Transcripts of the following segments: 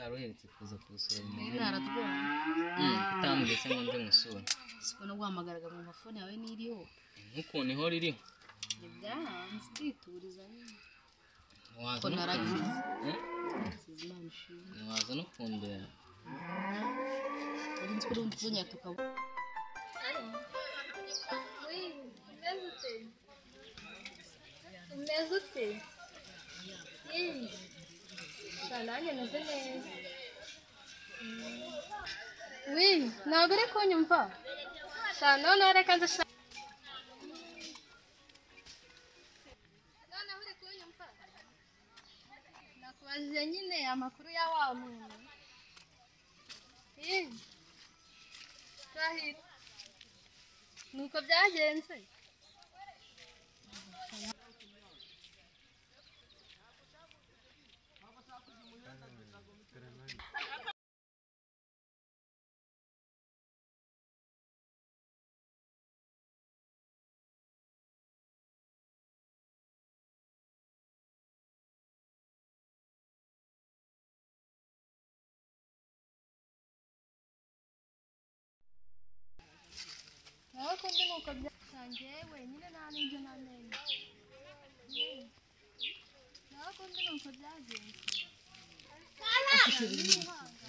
utaruheretse kuza kusura umuntu naratubona utambwese ngo nze musura siko no guhamagaraga mu mafone yawe n'iriho nk'ukuntu ihora iriho ibyanze ndituriza nyine waza ko naragize waza no kundeba urinzi kuri undi tunya tukaba umeze ute nanjye meze neza ntabwo uri kunyumva noneho reka nze noneho uri kunyumva nakubajije nyine amakuru ya wa muntu rahira nuko byagenze nawe kundi nuko byatangiye wenyine nta n'ibyo namenye nawe kundi nuko byagenze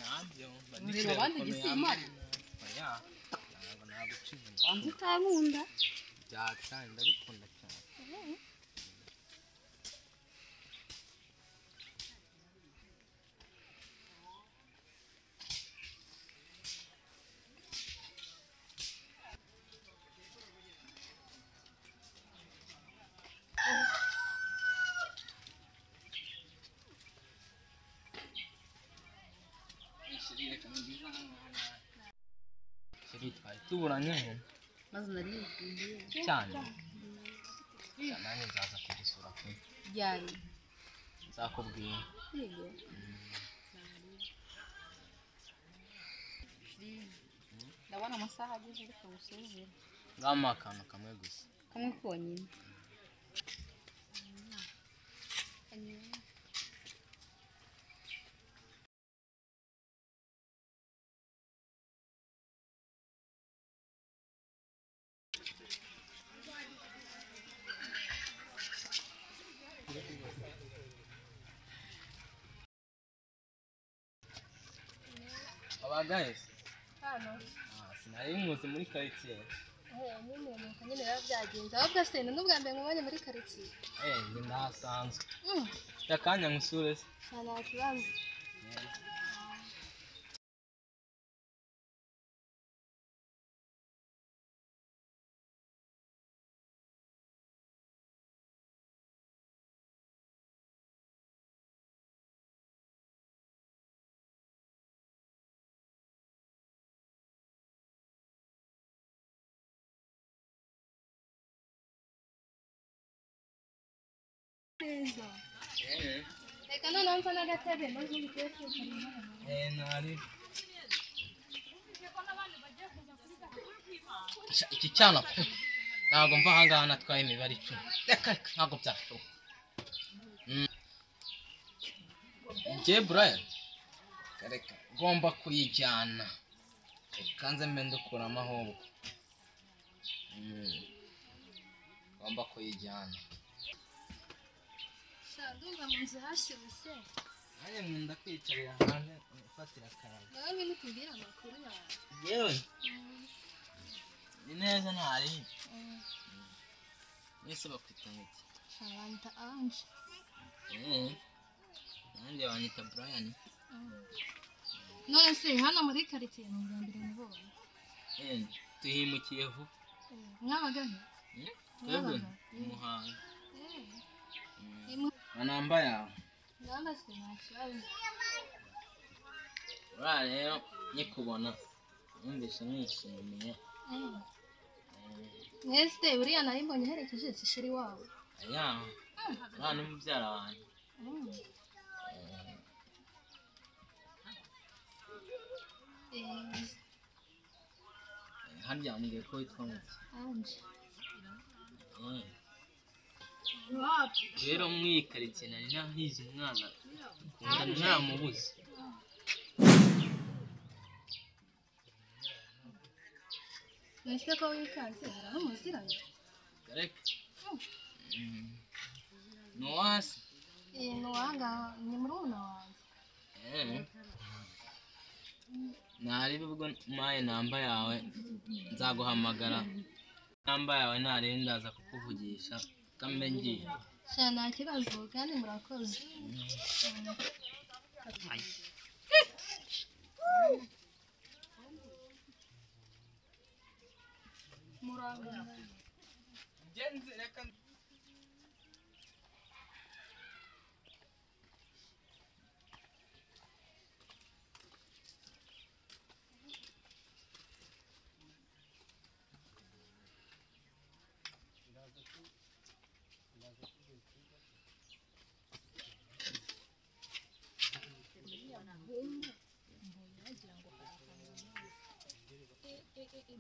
nabyo ureba abandi gisimari oya ntabwo naguciye wanze utankunda byatanye ndabikunda cyane twari tuburanye maze narifungiye cyane nanjye nzaza kugisura pe ryari nzakubwira yego ndabona amasaha ageze ariko musezere ngama akantu kamwe gusa kamwe konyine abagahise hano sinari muzi muri karitsiye nyine nuko nyine biba byagenze ahubwo se ni n'ubwa mbere mubonye muri karitsiye njye ndahasanzwe mfite akanya nkusure se nta kibazo neza reka noneho mfa n'agatebe maze umukecuru nari iki cyana ntabwo mva ahangaha natwaye imibare 10 reka ntabwo byashoboka njye Brian reka ngomba kuyijyana reka nze mbe ndukuramo ahubwo ngomba kuyijyana ndumva mu nzu hashyushye nanjye nkunda kwicarira hanze ufatira akayaga nawe ngwino utubwire amakuru yawe yewe ni neza ntari mwese bakwita iki banyita Ange nanjye banyita Brian none se hano muri karitsiye ni ubwa mbere mubonye tuhimukiye vuba mwabagahe twebwe umuhanga namba yawe namba se nta kibazo uriya rero nyikubona numvise mwishimiye mwese buriya nari mbonye uherekeje sheri wawe aya uriya ni mubyara wanjye harya mbwiye ko witwa muki Ange rero mwikaritsiye nari nahize umwana kunda ntamubuze Nahise ko wikanze aho muziranye. Reka. Noasi. Nuwanga ni murumuna wanjye. Nari bibwo maye namba yawe nzaguhamagara. Namba yawe nari ndaza kukuvugisha kambe ngiye. Sha nta kibazo kandi murakoze. Murangana. Jenzi reka.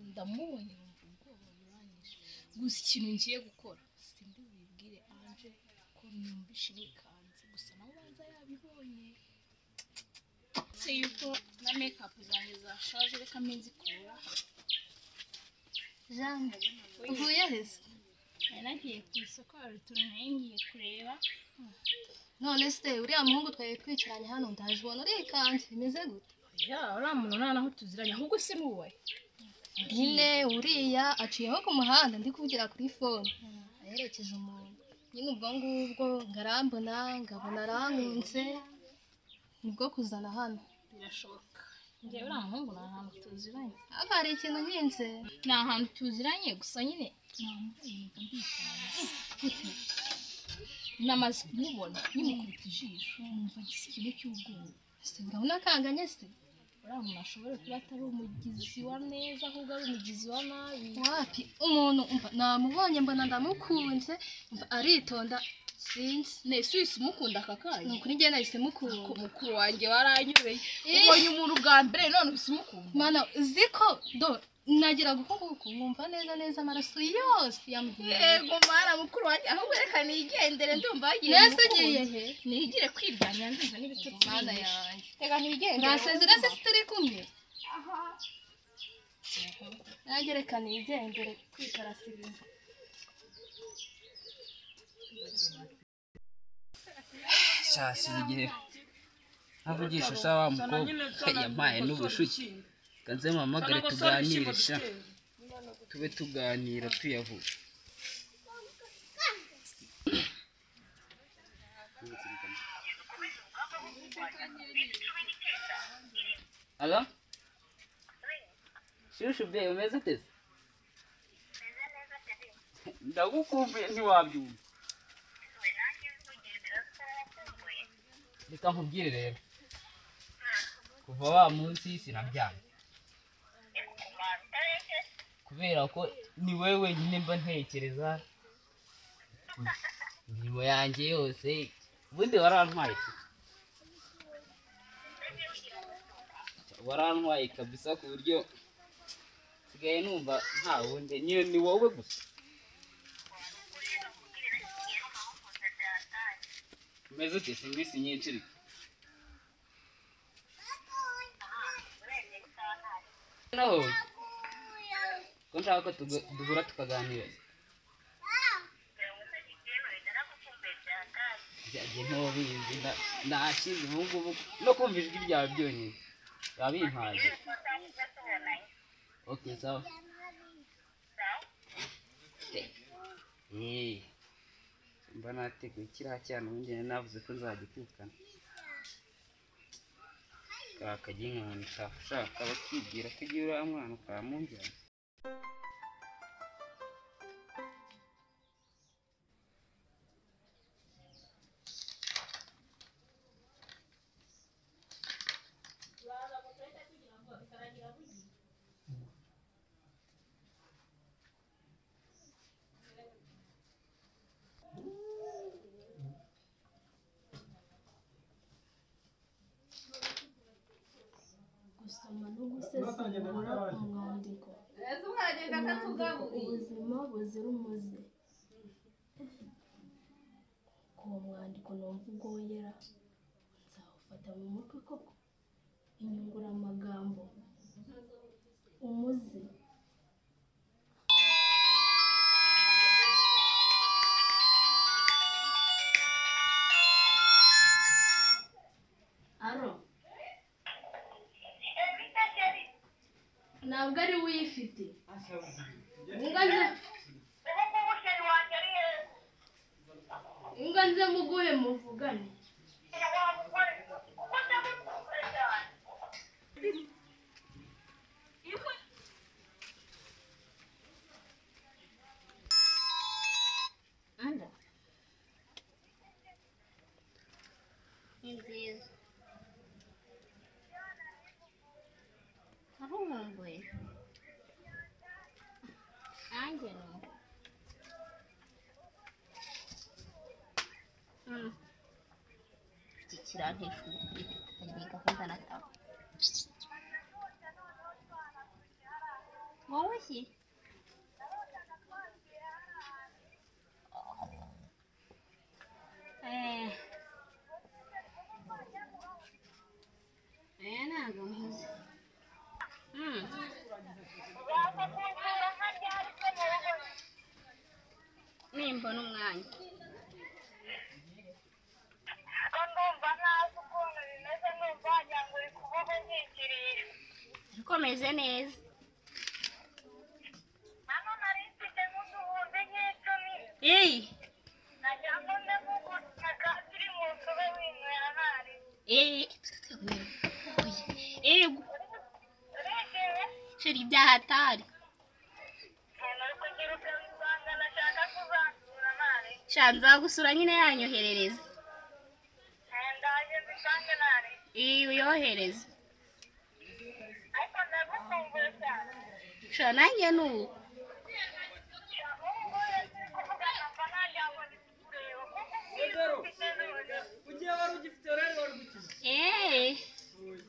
Ndamubonye ubwoba buranyishe gusa ikintu ngiye gukora sindi bibwire Anje ko numvishe nikanze gusa nawe banza yabibonye se yuko na makeup zanjye zashaje reka menzikura Jeanne, uvuye hese? nagiye ku isoko hari utuntu nari ngiye kureba None se uriya muhungu twari twicaranye hano ndaje ubona urikanze bimeze gute? ya uriya muntu nta naho tuziranye ahubwo se muwe Nyine uriya aciyeho ku muhanda ndi kuvugira kuri phone aherekeje umuntu nyine ubwo ngubwo ngarambona ngabona arankunze nibwo kuzana hano birashoboka njye uriya muhungu nta hantu tuziranye ariko hari ikintu nkinze ni ahantu tuziranye gusa nyine namubonye mbikanze namaze kumubona nimukubita ijisho numva gisa ikintu cy'ubwoba se ndabona kanganye se uriya muntu ashobora kuba atari umugizi wa neza ahubwo ari umugizi wa nabi wapi umuntu umva namubonye mbona ndamukunze umva aritonda sinzi nese wese umukunda aka kanya nukuri njye nahise mukunda mukuru wanjye waranyobeye ubonye umuntu bwa mbere none uhise umukunda mana uziko do nagira gukunguka nkumva neza amaraso yose yamugiye yego mara mukuru wanjye ahubwo reka nigendere ndumva yagiye nese ugiye he nigire kwirwanya ndumva n'ibitutsi mana yanjye reka nigendere nasezera se turi kumwe nanjye reka nigendere kwikarasiriza shasize igihe ntavugisha usha wa mukobwa yampaye n'ubushuki kanze mpamagare tuganire sha tube tuganira tuyavuga Halo? Shushu be umeze ute? Ndagukumbuye ntiwabyumva. Reka nkubwire rero kuva wa munsi sinaryamye kubera ko ni wewe wenyine mba ntekereza imirimo yanjye yose ubundi warantwaye kabisa ku buryo sigaye numva nta wundi ni wowe gusa umeze ute serivisi nyinshi ariko naho ko nshaka ko duhura tukaganira byagiye ntubizi nashize ubu ngubu no kumva ijwi ryawe byonyine biba bimpaye ok sawa mba nateguye kiriya cyane ubundi navuze ko nzagikukana kakajya inkoni ushaka bakibwira ko igihe uriya mwana ukamujyana gusoma no gusesengura umwandiko ubuzima buzira umuze uwo mwandiko numva ubwoyera nzawufata mu mutwe koko inyunguramagambo umuze ntabwo ari uyifite inga nze muguhe muvugane nziza arumbuye nanjye numva iki kirantesha umutwe agiye gahunda nataha wowe ki ntabwo mpuze nimbona umwanya ariko meze neza sheri byahatari sha nzagusura nyine yanyoherereza uyohereze sha nanjye nuko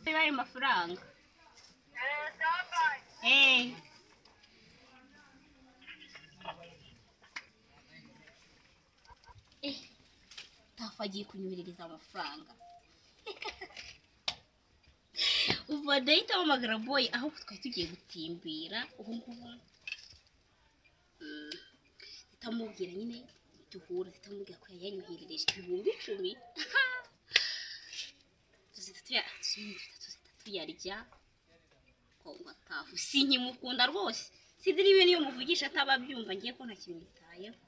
bibaye amafaranga tafu agiye kunyoherereza amafaranga ubu ndahita mpamagara boy aho twari tugiye gutimbira ubu ngubu zitamubwira nyine duhura zitamubwira ko yanyoherereje 10,000 tuyarya ko ngatafu sinkimukunda rwose sinzi niba niyo muvugisha atababyumva ngiye ko nta kintu gitayeho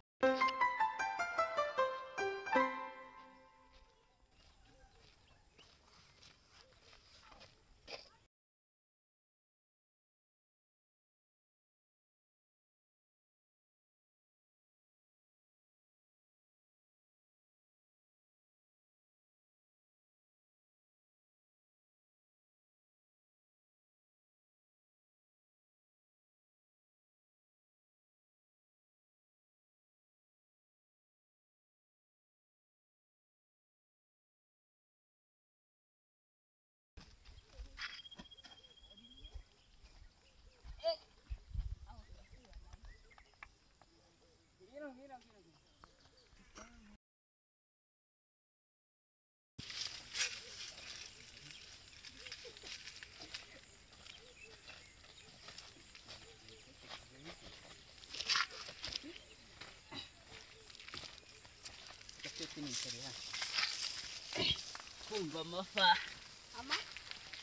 kumva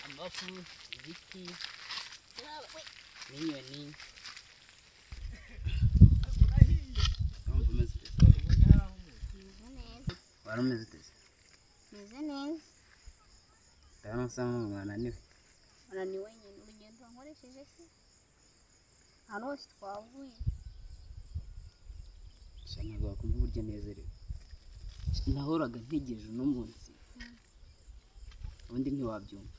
amafu ibiti n'inyoni wari umeze uteze meze neza ndabona usa nk'umwananiwe unaniwe nyine urugendo wankoresheje se ahantu hose twavuye ntabwo wakumva uburyo nezerewe nahoraga ntegereje uno munsi ubundi ntiwabyumva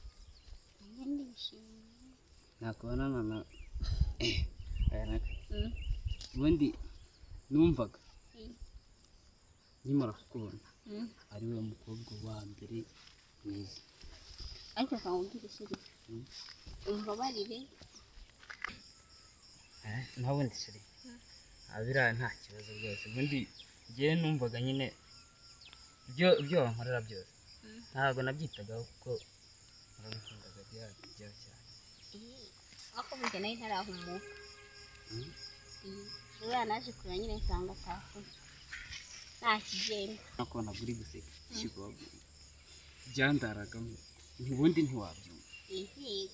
ndishimye nakubona mama ubundi numvaga nkimara kukubona ari we mukobwa wa mbere mwiza ariko akawubwira sheri umbabarire nawe ndi sheri abira nta kibazo rwose ubundi njyewe numvaga nyine ibyo wankorera byose ntabwo nabyitagaho kuko urabikundaga byawe cyane ako burya nayo ntarahumuka uriya naje kureba nyine nsanga tafu nta kigenda nako naguri guseka kigogo byandaragamo ubundi ntiwabyumva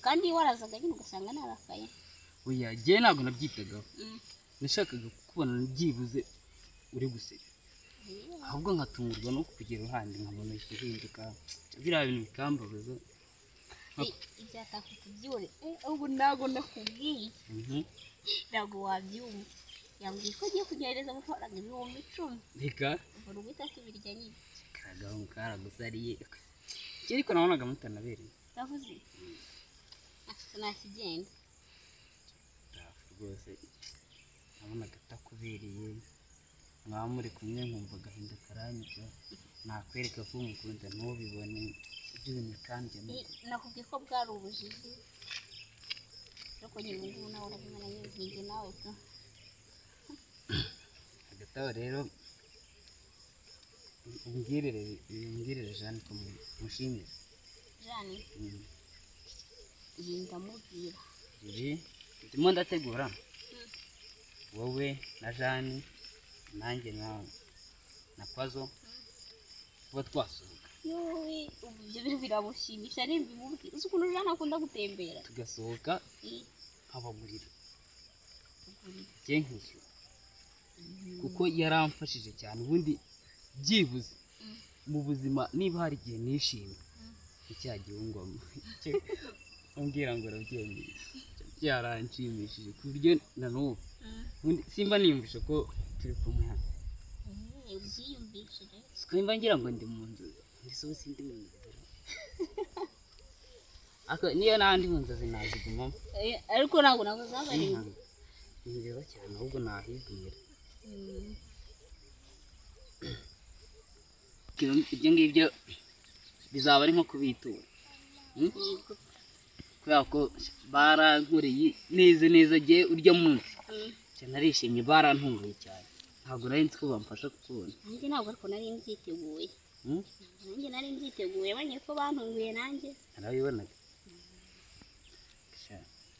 kandi warazaga nyine ugasanga narakaye oya njye ntabwo nabyitagaho nashakaga kukubona byibuze uri guseka ahubwo nkatungurwa no kukugera iruhande nkabona ihinduka biriya bintu bikambabaza ibyataka kubyure ubu ntabwo nakubwiye ntabwo wabyumva yambwiye ko agiye kugerageza amafaranga 10,000 reka ubwo guhita tubirya nyine karagaho karagusariye ariko nabonaga mutanabereye ndavuze nakigenda rwose nabonaga atakubereye mwaba muri kumwe nkumva agahinda karanyica nakwereka ko umukunda ntubibone ibyo bintu kandi nakubwiye ko bwari ubujiji ariko nyine ubu ngubu nawe urabimenya nyine nawe ka hagati aho rero umbwirire Jeanne ko mushimire Jeanne iyi ndamubwira ibi ndimo ndategura wowe na Jeanne nanjye na Kwazo kuba twasuhuka yowe ubu ibyo bintu biramushimisha nimbimubwira uzi ukuntu Jeanne akunda gutembera tugasohoka nkabagurira njye nkishyura kuko yaramfashije cyane ubundi byibuze mu buzima niba hari igihe nishimye icyagiye ngwamo umbwira ngo urabyemeye byaranshimishije ku buryo na n'ubu simba niyumvisha ko turi kumwe hano ubyiyumvishije simba ngira ngo ndi mu nzu ndisobe sindi mu nzu niyo n'andi mu nzozi nazigumamo ariko ntabwo ntabwo zabari ni nziza cyane ahubwo nahibwira ibyo ngibyo bizaba ari nko kubitura kubera ko barankoreye neza agiye urya munsi narishimye barantunguye cyane ntabwo nari nzi ko bamfasha kukubona nanjye ntabwo ariko nari mbyiteguye nanjye nari mbyiteguye bamenye ko bantunguye nanjye narabibonaga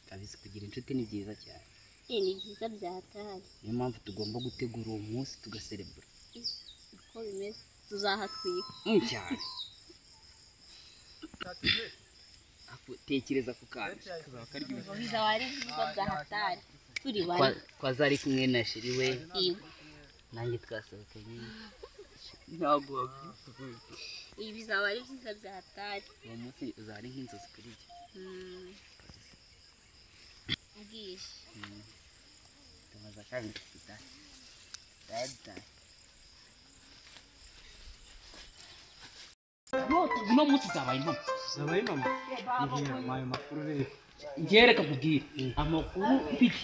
kabisa kugira inshuti ni byiza cyane ni byiza byataye niyo mpamvu tugomba gutegura uwo munsi tugaserebura uko bimeze tuzahatwika cyane tekereza ku kantu bizaba ari byiza byahataye turi bane Kwazo ari kumwe na sheri we nanjye twasohokanye ntabwo wabyiteguye ibi bizaba ari byiza byahataye uwo munsi uzaba ari nk'inzozi kuri njye ugiye tumaze kandi dufite dada uno munsi zabaye impamo zabaye impamo ayo makuru rero ngereka kubwira amakuru mfite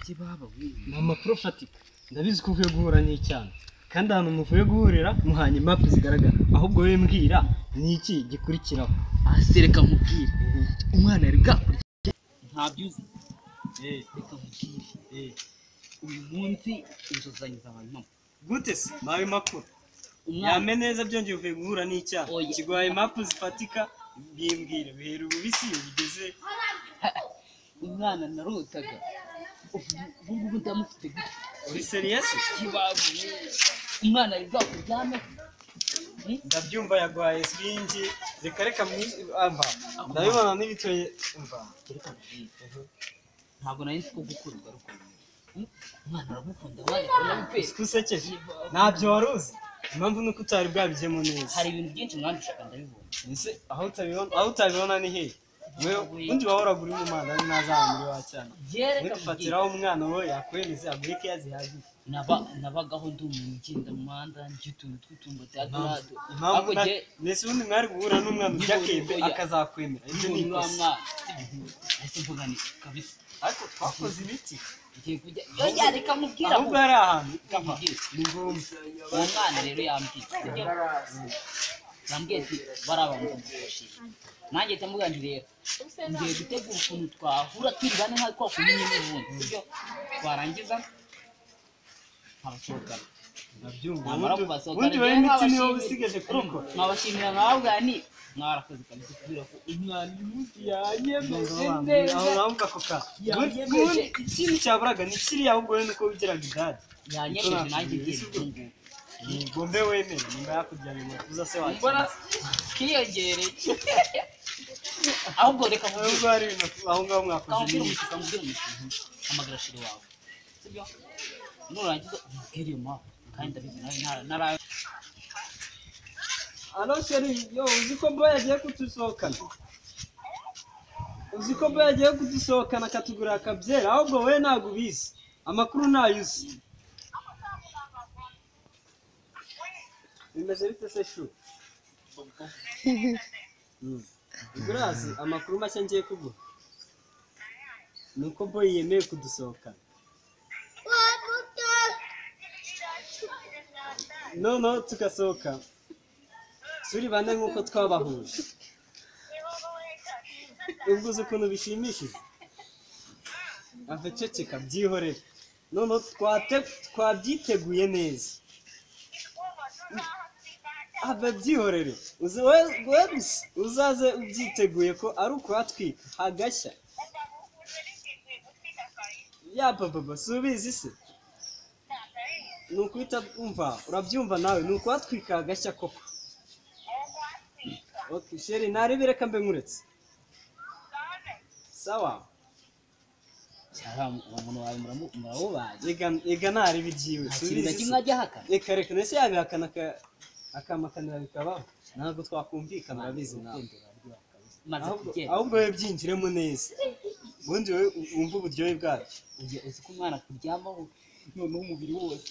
kibaba ni amakuru afatika ndabizi ko uvuye guhura n'icyana kandi ahantu muvuye guhurira muhanye impapu zigaragara ahubwo wowe mbwira ni iki gikurikiraho asereka mubwire umwana ari bwakurya ntabyo uzi reka mubwire uyu munsi inzozi zabaye impamo gute se nawe makuru yame neza byongeye uvuye guhura n'icyaha kiguhaye impapu zifatika bimbwira bihera ububisi bigeze umwana narotaga ubu ngubu ndamufite gute uri seriyesi kibabu umwana ari bwakuryame ndabyumva yaguhaye swingi reka amba ndabibona n'ibitoye umva ntabwo nari nzi ko gukundwa ari ukuntu umwana aragukunda wari usekeje ntabyo wari uzi impamvu nuko utari bwabijyemo neza hari ibintu byinshi mwandushaga ndabibona ese aho utabibona ni hehe undi wahoraga uri mu mwana ari ntazaba muri wa cyane dufatiraho umwana we yakwemeze aguhe keya zihagije nabagaho ndi umuntu ugenda mu muhanda njye utuntu tw'utumbo tadurado impamvu mbese ubundi mwari guhura n'umwana ujya kembe akazakwemera ibyo ni ikosa ese mvuga ni kabisa ariko twakoze imiti ngiye kujya yo reka mubwira ahubwo hari ahantu kava ni ngombwa uwo mwana rero yambwiye ati barabanza gushima nanjye ndamuga nti rero ngiye gutegura ukuntu twahura turi bane nka kwa kumenye n'ubundi sibyo twarangiza abasohokana ndabyumva ubundi wowe imiti niyo usigaje kurumva nkabashimira nkababwa ni mwarakoze kabisa kubera ko umwana umunsi yanyemeje neza aho navuga ko ka ikintu cyaburaga ni kiriya ahubwo we nuko wigiraga idadi yanyemeje nanjye ngiye ngombe wemere nimba yakujyanye mu kuza se wacu mbona kiyongereye ahubwo reka nkubwire ahubwo hari ibintu aho ngaho mwakoze kamubwira neza umushinga hamagara shiri wawe sibyo nurangiza ubwire ma kandi ndabizi nawe nara alo sheri yo uzi ko boy yagiye kudusohokana uzi ko boy yagiye kudusohokana akatugura akabyera ahubwo we ntabwo ubizi amakuru ntayo uzi bimeze bite se shu urazi amakuru mashya ngiye kuguha ni uko boy yemeye kudusohokana no tugasohoka turi bane nk'uko twabahuje ubwo uzi ukuntu bishimishije ava ceceka byihorere none twabyiteguye neza ava byihorere we gusa uzaze ubyiteguye ko ari ukuhatwika hagashya ya papa si ubizi se ni ukuhita umva urabyumva nawe ni ukuhatwika hagashya koko okay sheri ntarebe reka mbe nkuretse sawa umuntu wawe murawubaye ega ntarebe ibyiwe ikintu kimwe ajya haka reka nese yabihakana akamakanira bikabaho ntabwo twakumvikana urabizi nawe ahubwo we byinjiremo neza ubundi wowe wumva uburyohe bwacyo uzi ko umwana kuryamaho noneho umubiri wose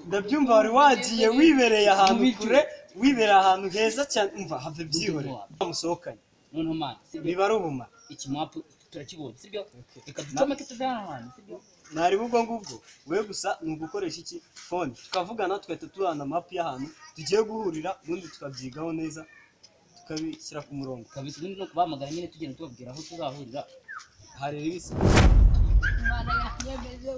ndabyumva wari wagiye wibereye ahantu kure wibereye ahantu heza cyane umva have byihoreye musohokanye noneho mana biba ari ubumara ikimwapu turakibonye sibyo reka ducomeke tuve hano hantu sibyo ntari ubwo ngubwo we gusa ni ugukoresha iki fone tukavugana tugahita tubana mapu y'ahantu tugiye guhurira ubundi tukabyigaho neza tukabishyira ku murongo kabisa ubundi no kubahamagara nyine tugenda tubabwira aho tuzahurira harera ibisi Imana yanyemeje